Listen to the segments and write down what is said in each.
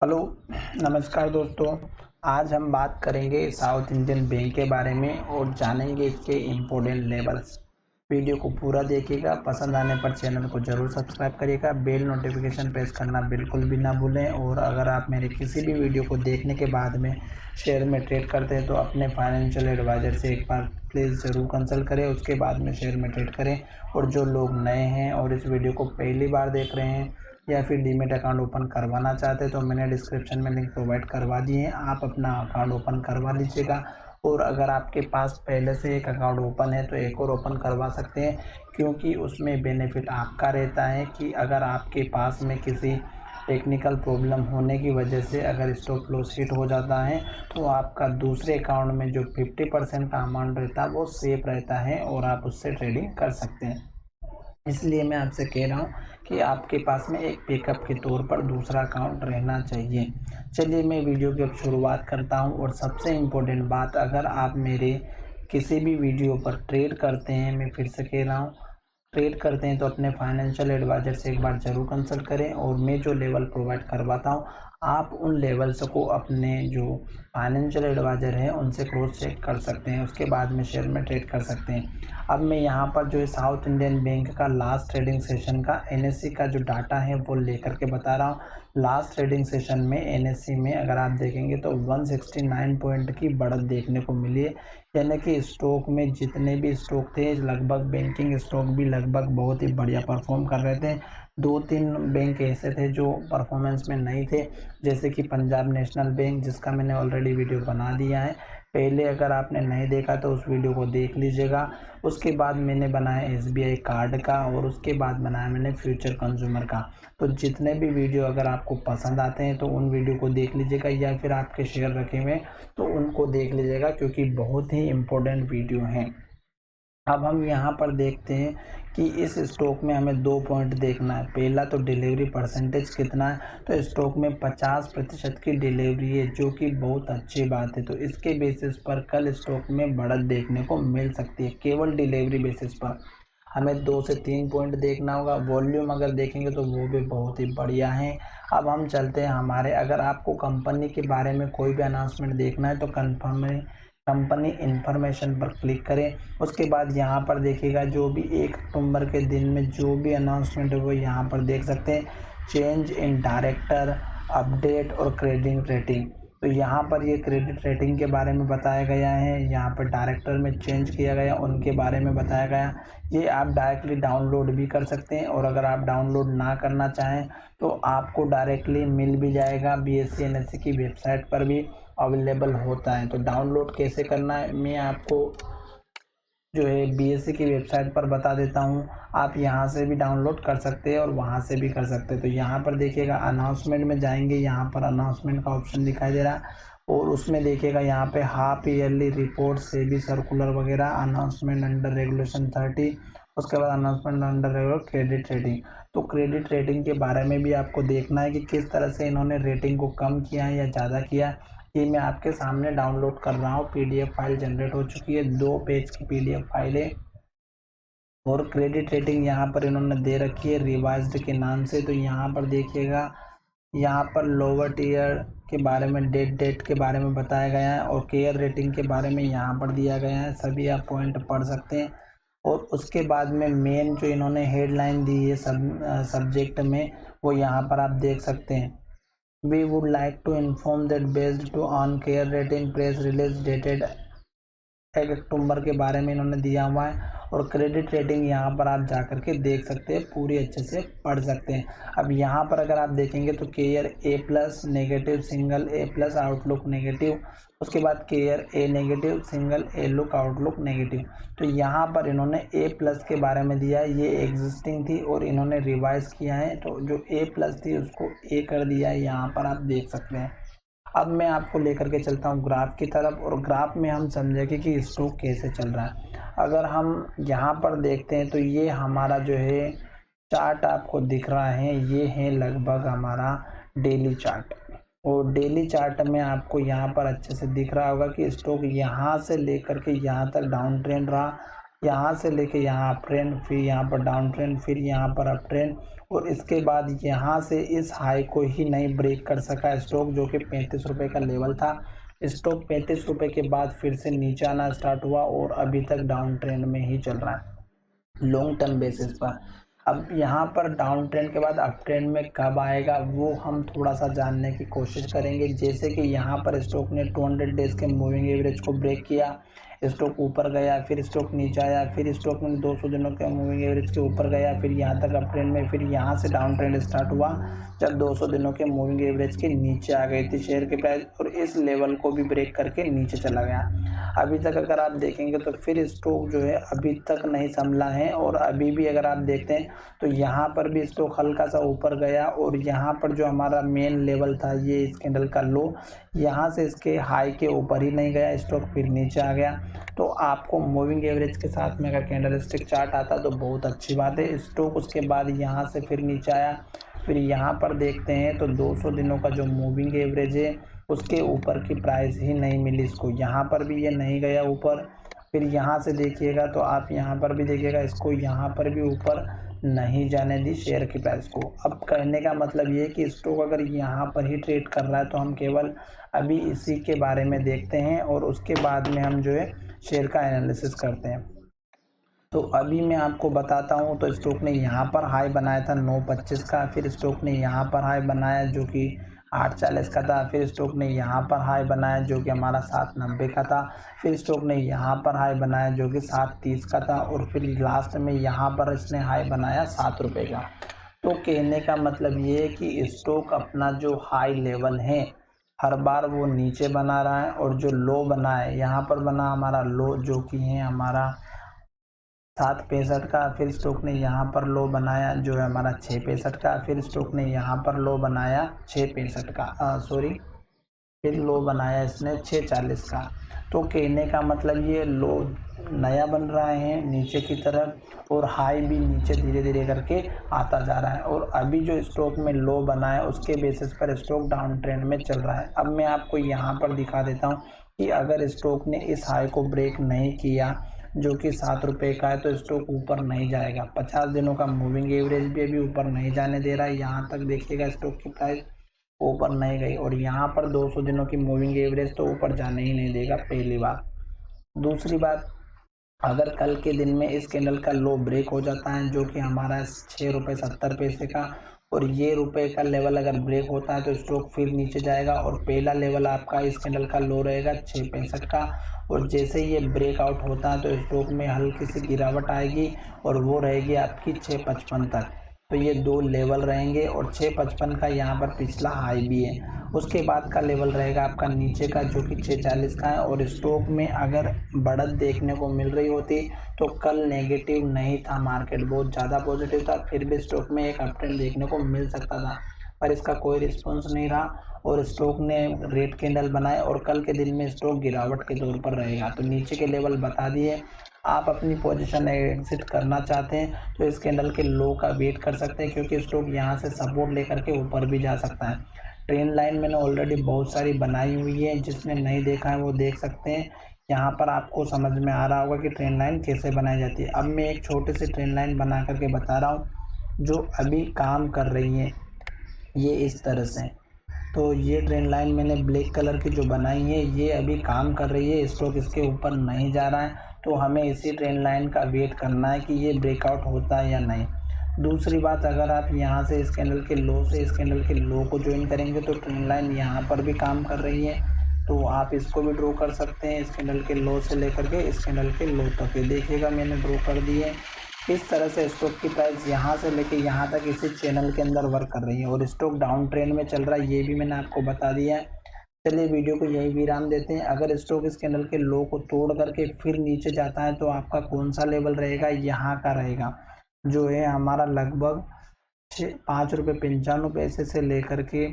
Hello, नमस्कार दोस्तों। आज हम बात करेंगे साउथ इंडियन बैंक के बारे में और जानेंगे इसके इम्पोर्टेंट लेवल्स। वीडियो को पूरा देखिएगा, पसंद आने पर चैनल को ज़रूर सब्सक्राइब करिएगा, बेल नोटिफिकेशन प्रेस करना बिल्कुल भी ना भूलें। और अगर आप मेरे किसी भी वीडियो को देखने के बाद में शेयर में ट्रेड करते हैं तो अपने फाइनेंशियल एडवाइज़र से एक बार प्लीज़ ज़रूर कंसल्ट करें, उसके बाद में शेयर में ट्रेड करें। और जो लोग नए हैं और इस वीडियो को पहली बार देख रहे हैं या फिर डीमैट अकाउंट ओपन करवाना चाहते हैं तो मैंने डिस्क्रिप्शन में लिंक प्रोवाइड करवा दिए हैं, आप अपना अकाउंट ओपन करवा लीजिएगा। और अगर आपके पास पहले से एक अकाउंट ओपन है तो एक और ओपन करवा सकते हैं, क्योंकि उसमें बेनिफिट आपका रहता है कि अगर आपके पास में किसी टेक्निकल प्रॉब्लम होने की वजह से अगर स्टॉप लॉस हिट हो जाता है तो आपका दूसरे अकाउंट में जो 50% का अमाउंट रहता है वो सेफ रहता है और आप उससे ट्रेडिंग कर सकते हैं। इसलिए मैं आपसे कह रहा हूँ कि आपके पास में एक बैकअप के तौर पर दूसरा अकाउंट रहना चाहिए। चलिए मैं वीडियो की अब शुरुआत करता हूँ। और सबसे इम्पोर्टेंट बात, अगर आप मेरे किसी भी वीडियो पर ट्रेड करते हैं, मैं फिर से कह रहा हूँ, ट्रेड करते हैं तो अपने फाइनेंशियल एडवाइज़र से एक बार ज़रूर कंसल्ट करें। और मैं जो लेवल प्रोवाइड करवाता हूँ आप उन लेवल्स को अपने जो फाइनेंशियल एडवाइज़र हैं उनसे क्रॉस चेक कर सकते हैं, उसके बाद में शेयर में ट्रेड कर सकते हैं। अब मैं यहाँ पर जो है साउथ इंडियन बैंक का लास्ट ट्रेडिंग सेशन का एनएससी का जो डाटा है वो लेकर के बता रहा हूँ। लास्ट ट्रेडिंग सेशन में एनएससी में अगर आप देखेंगे तो 169 पॉइंट की बढ़त देखने को मिली है। यानी कि स्टॉक में जितने भी स्टॉक थे, लगभग बैंकिंग स्टॉक भी लगभग बहुत ही बढ़िया परफॉर्म कर रहे थे। 2-3 बैंक ऐसे थे जो परफॉर्मेंस में नहीं थे, जैसे कि पंजाब नेशनल बैंक, जिसका मैंने ऑलरेडी वीडियो बना दिया है। पहले अगर आपने नहीं देखा तो उस वीडियो को देख लीजिएगा। उसके बाद मैंने बनाया एसबीआई कार्ड का और उसके बाद बनाया मैंने फ्यूचर कंज्यूमर का। तो जितने भी वीडियो अगर आपको पसंद आते हैं तो उन वीडियो को देख लीजिएगा, या फिर आपके शेयर रखे हुए तो उनको देख लीजिएगा, क्योंकि बहुत ही इम्पोर्टेंट वीडियो हैं। अब हम यहाँ पर देखते हैं कि इस स्टॉक में हमें 2 पॉइंट देखना है। पहला तो डिलीवरी परसेंटेज कितना है, तो स्टॉक में 50% की डिलीवरी है, जो कि बहुत अच्छी बात है। तो इसके बेसिस पर कल स्टॉक में बढ़त देखने को मिल सकती है, केवल डिलीवरी बेसिस पर। हमें 2 से 3 पॉइंट देखना होगा। वॉल्यूम अगर देखेंगे तो वो भी बहुत ही बढ़िया है। अब हम चलते हैं हमारे, अगर आपको कंपनी के बारे में कोई भी अनाउंसमेंट देखना है तो कंपनी इन्फॉर्मेशन पर क्लिक करें। उसके बाद यहाँ पर देखिएगा जो भी 1 अक्टूबर के दिन में जो भी अनाउंसमेंट है वो यहाँ पर देख सकते हैं। चेंज इन डायरेक्टर, अपडेट और क्रेडिट रेटिंग। तो यहाँ पर ये क्रेडिट रेटिंग के बारे में बताया गया है, यहाँ पर डायरेक्टर में चेंज किया गया उनके बारे में बताया गया। ये आप डायरेक्टली डाउनलोड भी कर सकते हैं, और अगर आप डाउनलोड ना करना चाहें तो आपको डायरेक्टली मिल भी जाएगा, बीएससी एनएससी की वेबसाइट पर भी अवेलेबल होता है। तो डाउनलोड कैसे करना है मैं आपको जो है बीएससी की वेबसाइट पर बता देता हूँ। आप यहाँ से भी डाउनलोड कर सकते हैं और वहाँ से भी कर सकते हैं। तो यहाँ पर देखिएगा अनाउंसमेंट में जाएंगे, यहाँ पर अनाउंसमेंट का ऑप्शन दिखाई दे रहा है, और उसमें देखिएगा यहाँ पे हाफ ईयरली रिपोर्ट से भी सर्कुलर वगैरह, अनाउंसमेंट अंडर रेगुलेशन 30, उसके बाद announcement under regular credit rating. तो क्रेडिट रेटिंग के बारे में भी आपको देखना है कि किस तरह से इन्होंने रेटिंग को कम किया है या ज़्यादा किया है। ये मैं आपके सामने डाउनलोड कर रहा हूँ, पीडीएफ फाइल जनरेट हो चुकी है, 2 पेज की पीडीएफ फाइल है। और क्रेडिट रेटिंग यहाँ पर इन्होंने दे रखी है रिवाइज्ड के नाम से। तो यहाँ पर देखिएगा, यहाँ पर लोअर टीयर के बारे में, डेट के बारे में बताया गया है, और केयर रेटिंग के बारे में यहाँ पर दिया गया है। सभी आप पॉइंट पढ़ सकते हैं। और उसके बाद में मेन जो इन्होंने हेडलाइन दी है सब्जेक्ट में, वो यहाँ पर आप देख सकते हैं। We would like to inform that based to on care rating press release dated 1 अक्टूबर के बारे में इन्होंने दिया हुआ है। और क्रेडिट रेटिंग यहाँ पर आप जा कर के देख सकते हैं, पूरी अच्छे से पढ़ सकते हैं। अब यहाँ पर अगर आप देखेंगे तो care A+ negative single A+ outlook negative, उसके बाद care A negative single A look outlook negative. तो यहाँ पर इन्होंने A+ के बारे में दिया है, ये एग्जिस्टिंग थी और इन्होंने रिवाइज किया है, तो जो A+ थी उसको A कर दिया है, यहाँ पर आप देख सकते हैं। अब मैं आपको लेकर के चलता हूँ ग्राफ की तरफ, और ग्राफ में हम समझेंगे कि स्टॉक कैसे चल रहा है। अगर हम यहाँ पर देखते हैं तो ये हमारा जो है चार्ट आपको दिख रहा है, ये है लगभग हमारा डेली चार्ट। और डेली चार्ट में आपको यहाँ पर अच्छे से दिख रहा होगा कि स्टॉक यहाँ से लेकर के यहाँ तक डाउन ट्रेंड रहा, यहाँ से लेके यहाँ अप ट्रेंड, फिर यहाँ पर डाउन ट्रेंड, फिर यहाँ पर अप ट्रेंड, और इसके बाद यहाँ से इस हाई को ही नहीं ब्रेक कर सका स्टॉक, जो कि 35 रुपये का लेवल था। स्टॉक 35 रुपये के बाद फिर से नीचे आना स्टार्ट हुआ और अभी तक डाउन ट्रेंड में ही चल रहा है लॉन्ग टर्म बेसिस पर। अब यहाँ पर डाउन ट्रेंड के बाद अप ट्रेंड में कब आएगा वो हम थोड़ा सा जानने की कोशिश करेंगे। जैसे कि यहाँ पर स्टॉक ने 200 डेज के मूविंग एवरेज को ब्रेक किया, स्टॉक ऊपर गया, फिर स्टॉक नीचे आया, फिर स्टॉक में 200 दिनों के मूविंग एवरेज के ऊपर गया, फिर यहाँ तक अप ट्रेंड में, फिर यहाँ से डाउन ट्रेंड स्टार्ट हुआ जब 200 दिनों के मूविंग एवरेज के नीचे आ गई थी शेयर की प्राइस, और इस लेवल को भी ब्रेक करके नीचे चला गया। अभी तक अगर आप देखेंगे तो फिर स्टॉक जो है अभी तक नहीं संभला है, और अभी भी अगर आप देखते हैं तो यहाँ पर भी स्टॉक हल्का सा ऊपर गया, और यहाँ पर जो हमारा मेन लेवल था ये इस कैंडल का लो, यहाँ से इसके हाई के ऊपर ही नहीं गया स्टॉक, फिर नीचे आ गया। तो आपको मूविंग एवरेज के साथ में अगर कैंडलस्टिक चार्ट आता तो बहुत अच्छी बात है। स्टॉक उसके बाद यहाँ से फिर नीचे आया, फिर यहाँ पर देखते हैं तो 200 दिनों का जो मूविंग एवरेज है उसके ऊपर की प्राइस ही नहीं मिली इसको, यहाँ पर भी ये नहीं गया ऊपर। फिर यहाँ से देखिएगा तो आप यहाँ पर भी देखिएगा इसको यहाँ पर भी ऊपर नहीं जाने दी शेयर की प्राइस को। अब कहने का मतलब ये है कि स्टॉक अगर यहाँ पर ही ट्रेड कर रहा है तो हम केवल अभी इसी के बारे में देखते हैं और उसके बाद में हम जो है शेयर का एनालिसिस करते हैं। तो अभी मैं आपको बताता हूँ, तो स्टॉक ने यहाँ पर हाई बनाया था 9.25 का, फिर स्टॉक ने यहाँ पर हाई बनाया जो कि 8.40 का था, फिर स्टॉक ने यहाँ पर हाई बनाया जो कि हमारा 7.90 का था, फिर स्टॉक ने यहाँ पर हाई बनाया जो कि 7.30 का था, और फिर लास्ट में यहाँ पर इसने हाई बनाया 7 रुपये का। तो कहने का मतलब ये है कि स्टॉक अपना जो हाई लेवल है हर बार वो नीचे बना रहा है, और जो लो बना है यहाँ पर बना हमारा लो जो कि है हमारा 7.65 का, फिर स्टॉक ने यहाँ पर लो बनाया जो है हमारा 6.65 का, फिर स्टॉक ने यहाँ पर लो बनाया 6.65 का, फिर लो बनाया इसने 6.40 का। तो कहने का मतलब ये लो नया बन रहा है नीचे की तरफ, और हाई भी नीचे धीरे धीरे करके आता जा रहा है, और अभी जो स्टॉक में लो बना है उसके बेसिस पर स्टॉक डाउन ट्रेंड में चल रहा है। अब मैं आपको यहाँ पर दिखा देता हूँ कि अगर स्टॉक ने इस हाई को ब्रेक नहीं किया जो कि 7 रुपये का है तो स्टॉक ऊपर नहीं जाएगा। 50 दिनों का मूविंग एवरेज भी अभी ऊपर नहीं जाने दे रहा है, यहाँ तक देखिएगा स्टॉक की प्राइस ऊपर नहीं गई, और यहाँ पर 200 दिनों की मूविंग एवरेज तो ऊपर जाने ही नहीं देगा पहली बात। दूसरी बात, अगर कल के दिन में इस कैंडल का लो ब्रेक हो जाता है जो कि हमारा 6 रुपये 70 पैसे का, और ये रुपए का लेवल अगर ब्रेक होता है तो स्टॉक फिर नीचे जाएगा, और पहला लेवल आपका इस कैंडल का लो रहेगा 6.65 का, और जैसे ही ये ब्रेकआउट होता है तो स्टॉक में हल्की सी गिरावट आएगी और वो रहेगी आपकी 6.55 तक। तो ये दो लेवल रहेंगे, और 6.55 का यहाँ पर पिछला हाई भी है। उसके बाद का लेवल रहेगा आपका नीचे का जो कि 6.40 का है, और स्टॉक में अगर बढ़त देखने को मिल रही होती तो कल नेगेटिव नहीं था मार्केट, बहुत ज़्यादा पॉजिटिव था, फिर भी स्टॉक में एक अप ट्रेंड देखने को मिल सकता था, पर इसका कोई रिस्पॉन्स नहीं रहा और स्टॉक ने रेड कैंडल बनाए, और कल के दिन में स्टॉक गिरावट के तौर पर रहेगा। तो नीचे के लेवल बता दिए, आप अपनी पोजीशन एग्जिट करना चाहते हैं तो इस कैंडल के लो का वेट कर सकते हैं, क्योंकि स्टॉक यहाँ से सपोर्ट लेकर के ऊपर भी जा सकता है। ट्रेंड लाइन मैंने ऑलरेडी बहुत सारी बनाई हुई है, जिसने नहीं देखा है वो देख सकते हैं। यहाँ पर आपको समझ में आ रहा होगा कि ट्रेंड लाइन कैसे बनाई जाती है। अब मैं एक छोटी सी ट्रेंड लाइन बना करके बता रहा हूँ जो अभी काम कर रही है, ये इस तरह से। तो ये ट्रेंड लाइन मैंने ब्लैक कलर की जो बनाई है ये अभी काम कर रही है, स्टॉक इसके ऊपर नहीं जा रहा है, तो हमें इसी ट्रेंड लाइन का वेट करना है कि ये ब्रेकआउट होता है या नहीं। दूसरी बात, अगर आप यहाँ से इस कैंडल के लो से इस कैंडल के लो को ज्वाइन करेंगे तो ट्रेंड लाइन यहाँ पर भी काम कर रही है, तो आप इसको भी ड्रॉ कर सकते हैं। इस कैंडल के लो से लेकर के इस कैंडल के लो तक देखिएगा मैंने ड्रॉ कर दी है। इस तरह से स्टॉक की प्राइस यहाँ से लेके यहाँ तक इसी चैनल के अंदर वर्क कर रही है, और स्टॉक डाउन ट्रेंड में चल रहा है, ये भी मैंने आपको बता दिया है। चलिए वीडियो को यही विराम देते हैं। अगर स्टॉक इस कैंडल के लो को तोड़ करके फिर नीचे जाता है तो आपका कौन सा लेवल रहेगा, यहाँ का रहेगा जो है हमारा लगभग 5.95 से लेकर के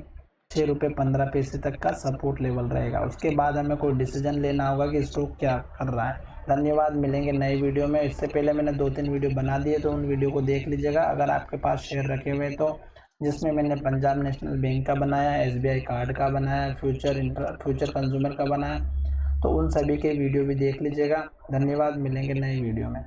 6.15 तक का सपोर्ट लेवल रहेगा। उसके बाद हमें कोई डिसीजन लेना होगा कि स्टॉक क्या कर रहा है। धन्यवाद, मिलेंगे नई वीडियो में। इससे पहले मैंने 2-3 वीडियो बना दिए, तो उन वीडियो को देख लीजिएगा अगर आपके पास शेयर रखे हुए तो, जिसमें मैंने पंजाब नेशनल बैंक का बनाया, SBI कार्ड का बनाया, फ्यूचर कंज्यूमर का बनाया, तो उन सभी के वीडियो भी देख लीजिएगा। धन्यवाद, मिलेंगे नई वीडियो में।